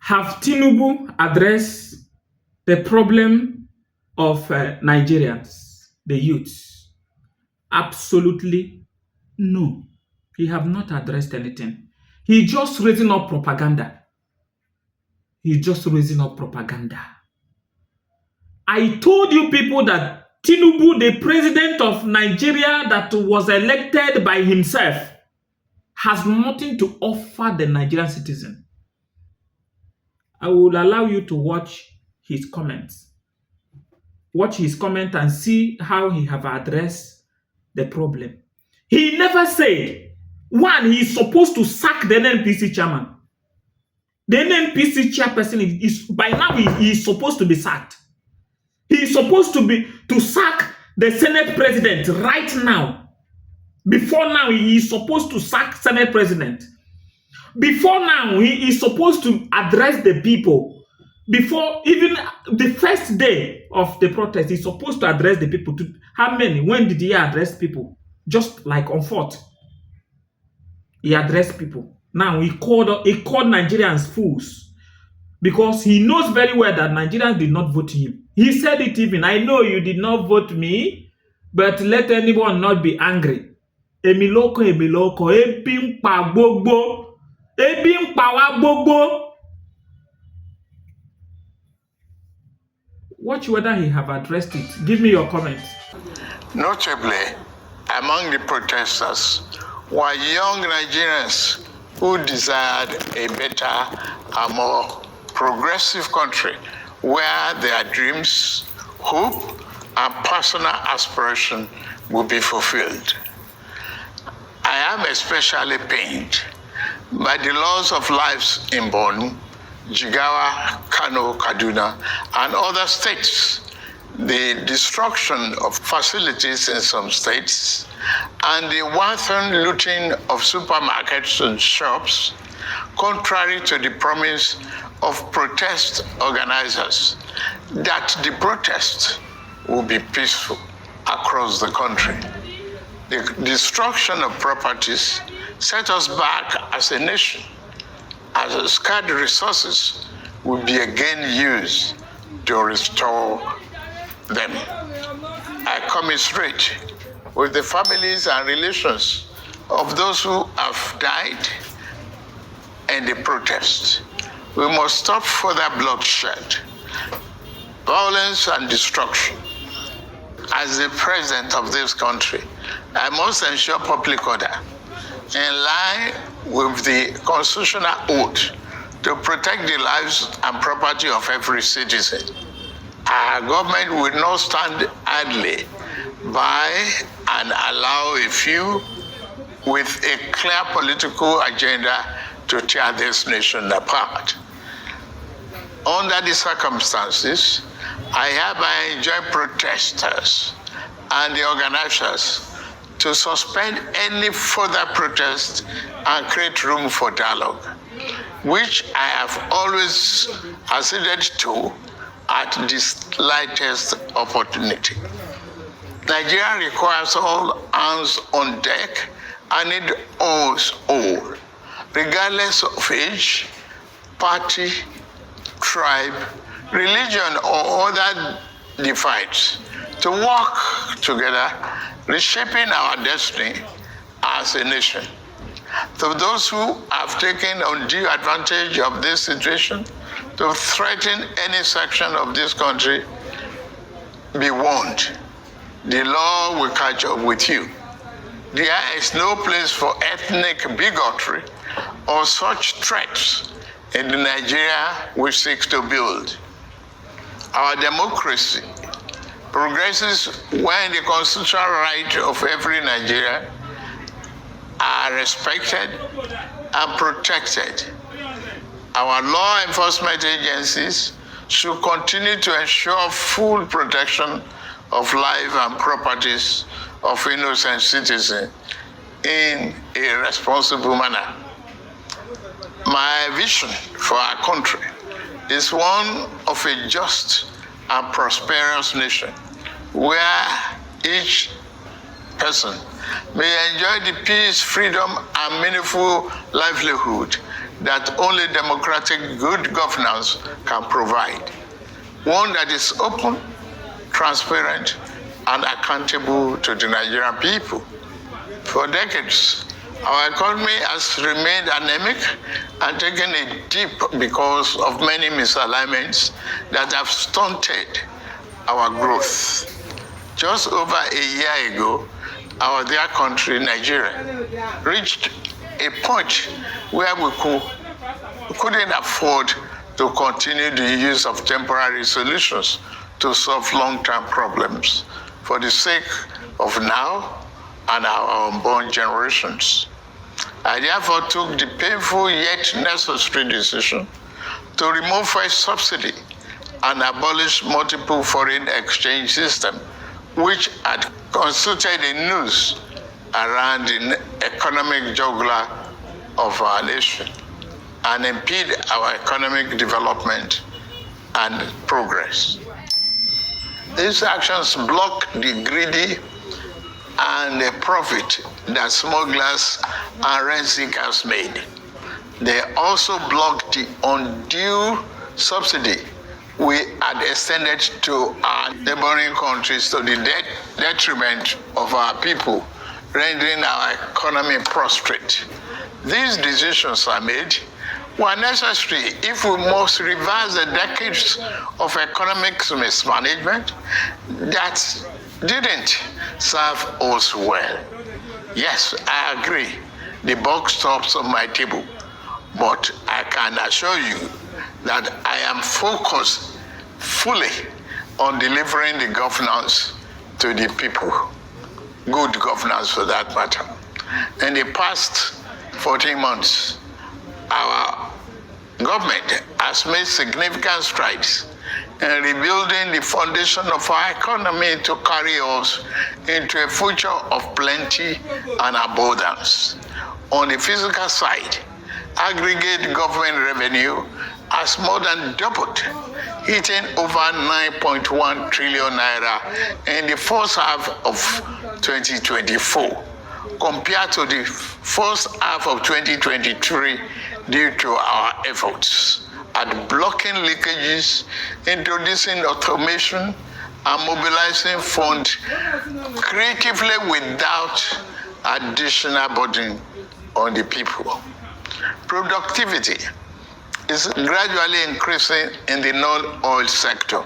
Have Tinubu addressed the problem of Nigerians, the youths? Absolutely no. He have not addressed anything. He just raising up propaganda. He's just raising up propaganda. I told you people that Tinubu, the president of Nigeria that was elected by himself, has nothing to offer the Nigerian citizen. I will allow you to watch his comments. Watch his comment and see how he have addressed the problem. He never said, one, he is supposed to sack the NNPC chairman. The NNPC chairperson is by now he is supposed to be sacked. He is supposed to sack the Senate president right now. Before now, he is supposed to sack Senate president. Before now, he is supposed to address the people. Before even the first day of the protest, he's supposed to address the people. How many? When did he address people? Just like on 4th. He addressed people. Now he called Nigerians fools because he knows very well that Nigerians did not vote him. He said it even, I know you did not vote me, but let anyone not be angry. Emiloko, ebi npa gbogbo, ebi npa wa gbogbo. Watch whether he have addressed it. Give me your comments. Notably, among the protesters were young Nigerians who desired a better and more progressive country where their dreams, hope, and personal aspiration will be fulfilled. I am especially pained by the loss of lives in Borno, Jigawa, Kano, Kaduna, and other states, the destruction of facilities in some states, and the wanton looting of supermarkets and shops, contrary to the promise of protest organizers that the protest will be peaceful across the country. The destruction of properties set us back as a nation, as scarce resources will be again used to restore them. I commiserate with the families and relations of those who have died in the protest. We must stop further bloodshed, violence, and destruction. As the president of this country, I must ensure public order in line with the constitutional oath to protect the lives and property of every citizen. Our government will not stand idly by and allow a few with a clear political agenda to tear this nation apart. Under the circumstances, I hereby enjoin protesters and the organizers to suspend any further protest and create room for dialogue, which I have always acceded to at the slightest opportunity. Nigeria requires all hands on deck and it owes all, regardless of age, party, tribe, religion, or other divides, to work together, reshaping our destiny as a nation. To those who have taken undue advantage of this situation to threaten any section of this country, be warned. The law will catch up with you. There is no place for ethnic bigotry or such threats in the Nigeria we seek to build. Our democracy progresses when the constitutional rights of every Nigerian are respected and protected. Our law enforcement agencies should continue to ensure full protection of life and properties of innocent citizens in a responsible manner. My vision for our country is one of a just and prosperous nation where each person may enjoy the peace, freedom, and meaningful livelihood that only democratic good governance can provide. One that is open, transparent, and accountable to the Nigerian people. For decades, our economy has remained anemic and taken a dip because of many misalignments that have stunted our growth. Just over a year ago, our dear country, Nigeria, reached a point where we couldn't afford to continue the use of temporary solutions to solve long-term problems for the sake of now and our unborn generations. I therefore took the painful yet necessary decision to remove first subsidy and abolish multiple foreign exchange system, which had constituted a noose around the economic jugular of our nation and impede our economic development and progress. These actions block the greedy and the profit that smugglers and rent seekers made. They also block the undue subsidy we had extended to our neighboring countries to the detriment of our people, rendering our economy prostrate. These decisions are made were necessary if we must reverse the decades of economic mismanagement that didn't serve us well. Yes, I agree, the buck stops on my table, but I can assure you that I am focused fully on delivering the governance to the people, good governance for that matter. In the past 14 months, our government has made significant strides in rebuilding the foundation of our economy to carry us into a future of plenty and abundance. On the physical side, aggregate government revenue has more than doubled, hitting over 9.1 trillion naira in the first half of 2024, compared to the first half of 2023 due to our efforts at blocking leakages, introducing automation, and mobilizing funds creatively without additional burden on the people. Productivity is gradually increasing in the non-oil sector,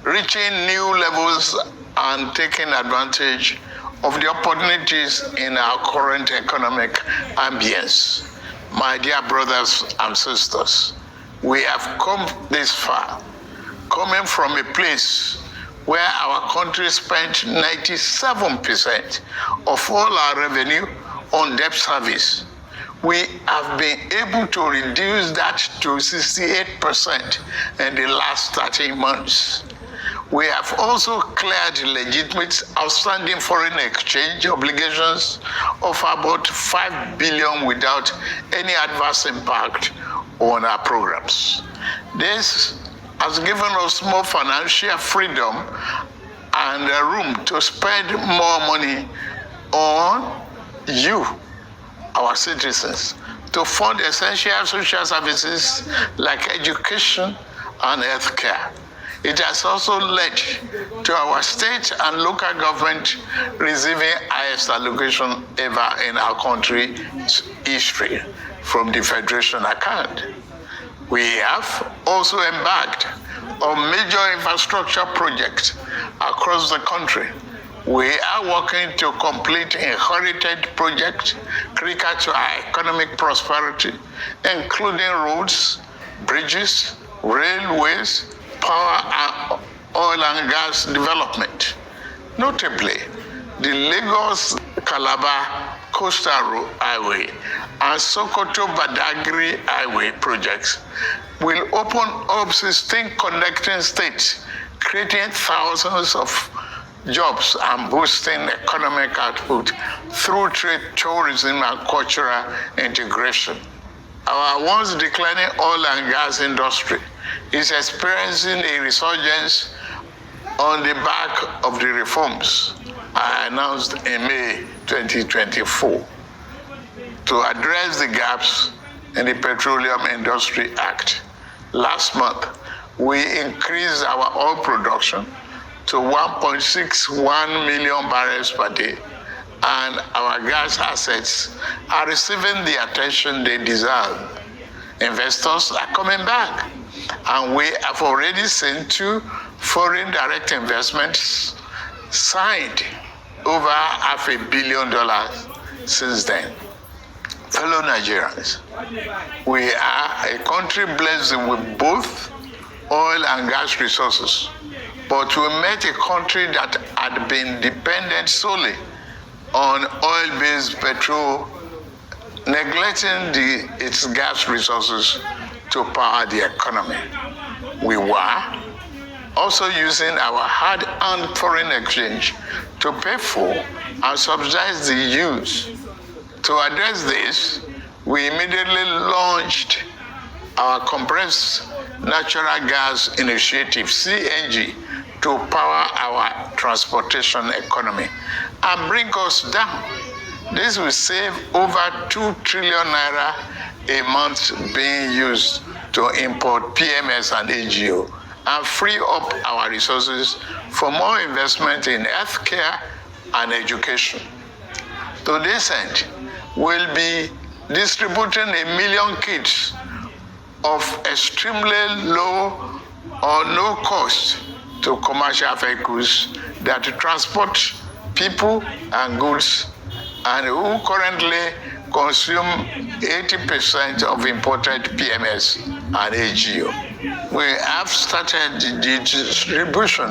reaching new levels and taking advantage of the opportunities in our current economic ambience. My dear brothers and sisters, we have come this far, coming from a place where our country spent 97% of all our revenue on debt service. We have been able to reduce that to 68% in the last 13 months. We have also cleared legitimate outstanding foreign exchange obligations of about 5 billion without any adverse impact on our programs. This has given us more financial freedom and room to spend more money on you, our citizens, to fund essential social services like education and healthcare. It has also led to our state and local government receiving highest allocation ever in our country's history from the Federation account. We have also embarked on major infrastructure projects across the country. We are working to complete inherited projects critical to our economic prosperity, including roads, bridges, railways, power and oil and gas development. Notably, the Lagos-Calabar Coastal Highway and Sokoto-Badagry Highway projects will open up 16 connecting states, creating thousands of jobs and boosting economic output through trade, tourism, and cultural integration. Our once declining oil and gas industry is experiencing a resurgence on the back of the reforms I announced in May 2024 to address the gaps in the Petroleum Industry Act. Last month, we increased our oil production to 1.61 million barrels per day, and our gas assets are receiving the attention they deserve. Investors are coming back, and we have already seen 2 foreign direct investments signed over $500 million since then. Fellow Nigerians, we are a country blessed with both oil and gas resources, but we met a country that had been dependent solely on oil-based petrol, neglecting its gas resources to power the economy. We were also using our hard-earned foreign exchange to pay for and subsidize the use. To address this, we immediately launched our compressed natural gas initiative, CNG, to power our transportation economy and bring us down. This will save over 2 trillion naira a month being used to import PMS and AGO and free up our resources for more investment in healthcare and education. To this end, we'll be distributing 1 million kits of extremely low or no cost to commercial vehicles that transport people and goods and who currently consume 80% of imported PMS and AGO. We have started the distribution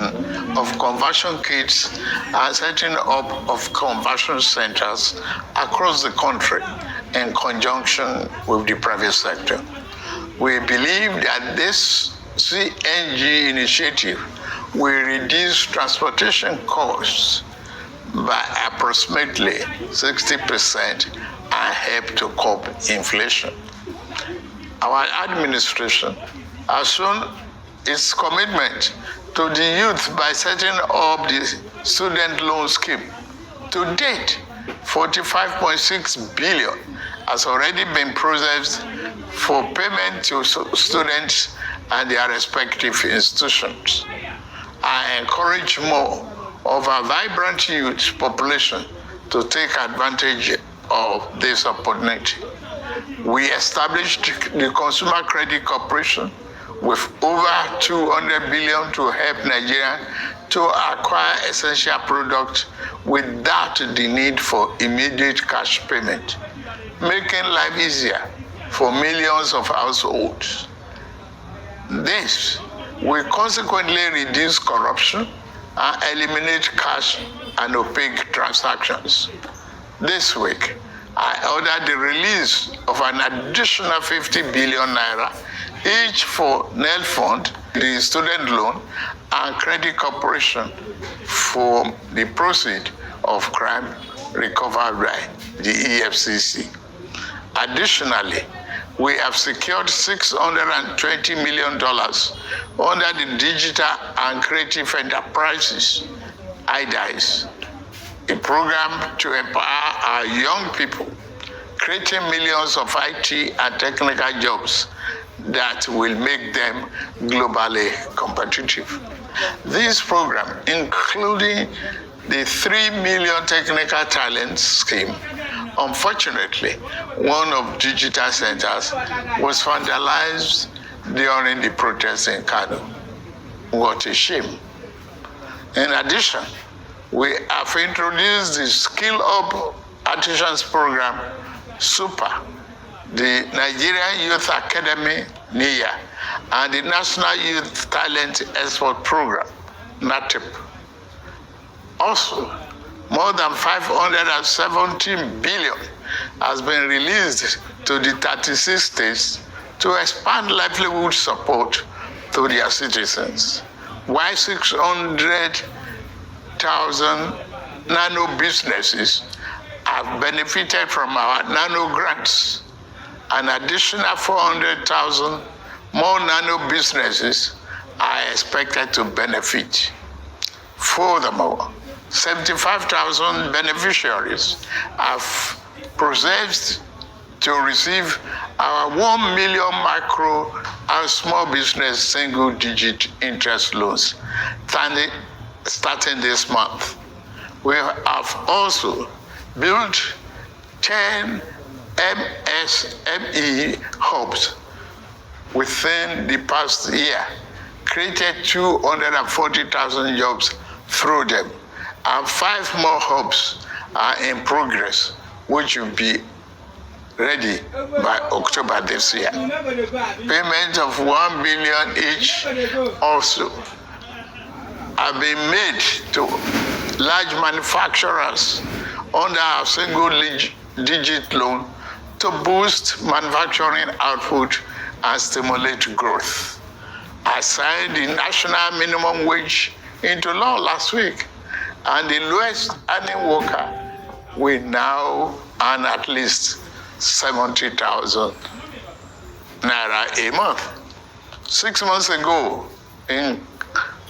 of conversion kits and setting up of conversion centers across the country in conjunction with the private sector. We believe that this CNG initiative will reduce transportation costs by approximately 60% and help to curb inflation. Our administration has shown its commitment to the youth by setting up the student loan scheme. To date, 45.6 billion has already been processed for payment to students and their respective institutions. I encourage more of our vibrant youth population to take advantage of this opportunity. We established the Consumer Credit Corporation with over 200 billion to help Nigerians to acquire essential products without the need for immediate cash payment, making life easier for millions of households. This will consequently reduce corruption and eliminate cash and opaque transactions. This week, I ordered the release of an additional 50 billion naira, each for NEL Fund, the student loan, and Credit Corporation for the proceeds of crime recovered by the EFCC. Additionally, we have secured $620 million under the Digital and Creative Enterprises, IDICE, a program to empower our young people, creating millions of IT and technical jobs that will make them globally competitive. This program, including the 3 million technical talent scheme, unfortunately, one of digital centers was vandalized during the protests in Kano. What a shame. In addition, we have introduced the Skill Up Artisans Program, SUPER, the Nigerian Youth Academy, NIA, and the National Youth Talent Export Program, NATEP. Also, more than 517 billion has been released to the 36 states to expand livelihood support to their citizens, while 600,000 nano businesses have benefited from our nano grants. An additional 400,000 more nano businesses are expected to benefit. Furthermore, 75,000 beneficiaries have processed to receive our 1 million micro and small business single-digit interest loans starting this month. We have also built 10 MSME hubs within the past year, created 240,000 jobs through them, and 5 more hubs are in progress, which will be ready by October this year. Payment of 1 billion each also have been made to large manufacturers under our single-digit loan to boost manufacturing output and stimulate growth. I signed the national minimum wage into law last week, and the lowest earning worker will now earn at least 70,000 naira a month. 6 months ago in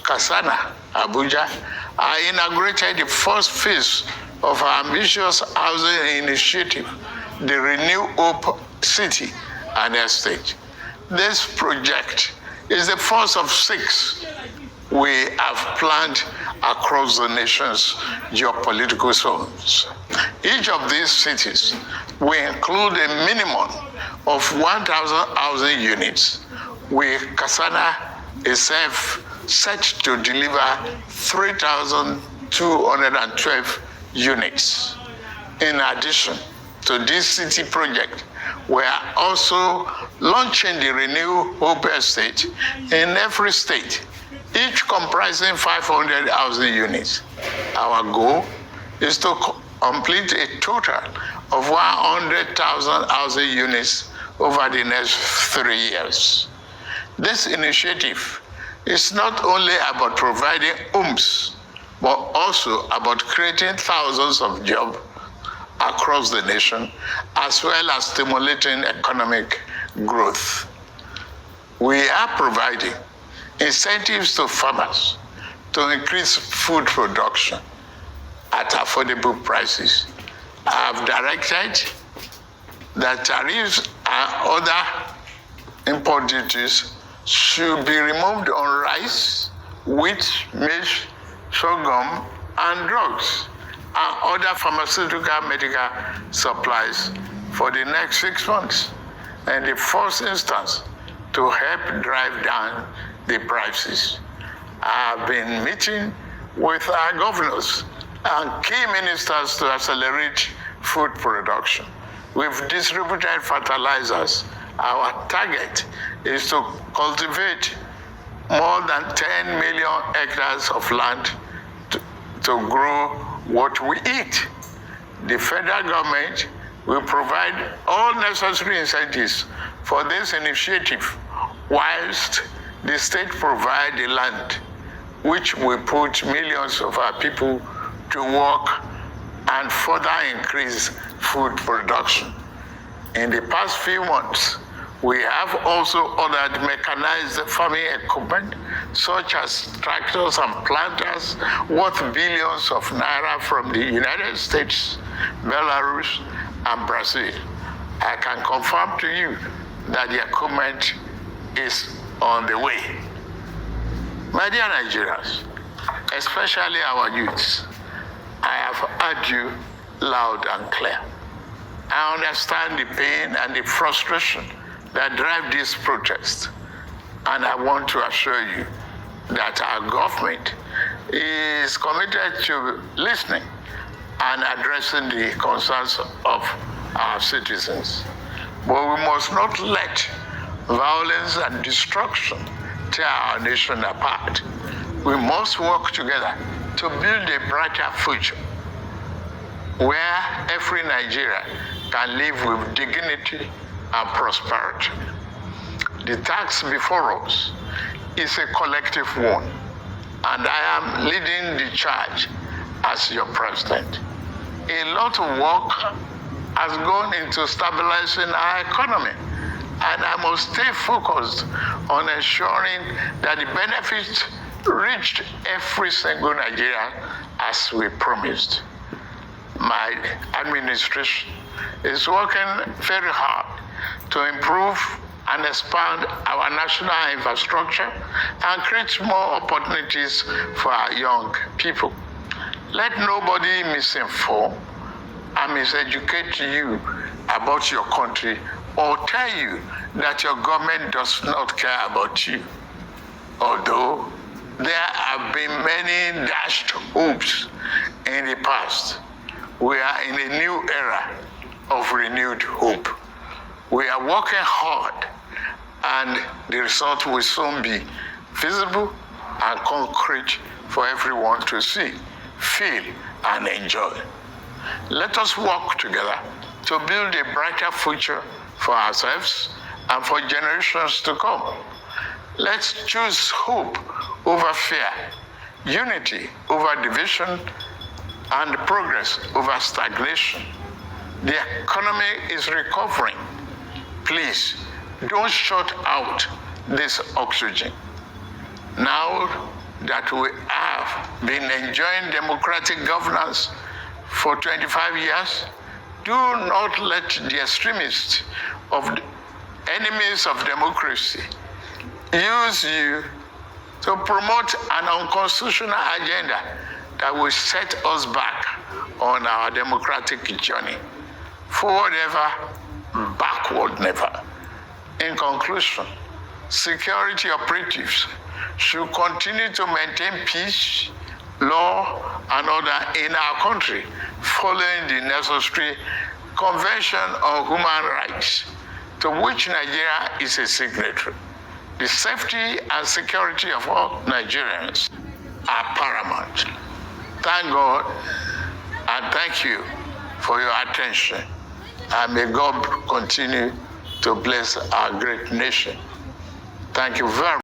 Kasana, Abuja, I inaugurated the first phase of our ambitious housing initiative, the Renew Hope City and Estate. This project is the first of 6 we have planned across the nation's geopolitical zones. Each of these cities will include a minimum of 1,000 housing units, with Kasana itself set to deliver 3,212 units. In addition to this city project, we are also launching the Renew Hope Estate in every state, each comprising 500 housing units. Our goal is to complete a total of 100,000 housing units over the next 3 years. This initiative is not only about providing homes, but also about creating thousands of jobs across the nation, as well as stimulating economic growth. We are providing incentives to farmers to increase food production at affordable prices. I have directed that tariffs and other import duties should be removed on rice, wheat, maize, sorghum, and drugs, and other pharmaceutical medical supplies for the next 6 months, in the first instance, to help drive down the prices. I have been meeting with our governors and key ministers to accelerate food production. We've distributed fertilizers. Our target is to cultivate more than 10 million hectares of land to grow what we eat. The federal government will provide all necessary incentives for this initiative, whilst the state provide the land, which will put millions of our people to work and further increase food production. In the past few months, we have also ordered mechanized farming equipment, such as tractors and planters, worth billions of naira from the United States, Belarus, and Brazil. I can confirm to you that the equipment is on the way. My dear Nigerians, especially our youths, I have heard you loud and clear. I understand the pain and the frustration that drive this protest, and I want to assure you that our government is committed to listening and addressing the concerns of our citizens. But we must not let violence and destruction tear our nation apart. We must work together to build a brighter future where every Nigerian can live with dignity and prosperity. The task before us is a collective one, and I am leading the charge as your president. A lot of work has gone into stabilizing our economy, and I must stay focused on ensuring that the benefits reached every single Nigerian as we promised. My administration is working very hard to improve and expand our national infrastructure and create more opportunities for our young people. Let nobody misinform and miseducate you about your country or tell you that your government does not care about you. Although there have been many dashed hopes in the past, we are in a new era of renewed hope. We are working hard, and the result will soon be visible and concrete for everyone to see, feel, and enjoy. Let us work together to build a brighter future for ourselves and for generations to come. Let's choose hope over fear, unity over division, and progress over stagnation. The economy is recovering. Please, don't shut out this oxygen. Now that we have been enjoying democratic governance for 25 years, do not let the extremists of the enemies of democracy use you to promote an unconstitutional agenda that will set us back on our democratic journey. Forward ever, backward never. In conclusion, security operatives should continue to maintain peace, law, and order in our country, following the necessary Convention on Human Rights, to which Nigeria is a signatory. The safety and security of all Nigerians are paramount. Thank God and thank you for your attention. And may God continue to bless our great nation. Thank you very much.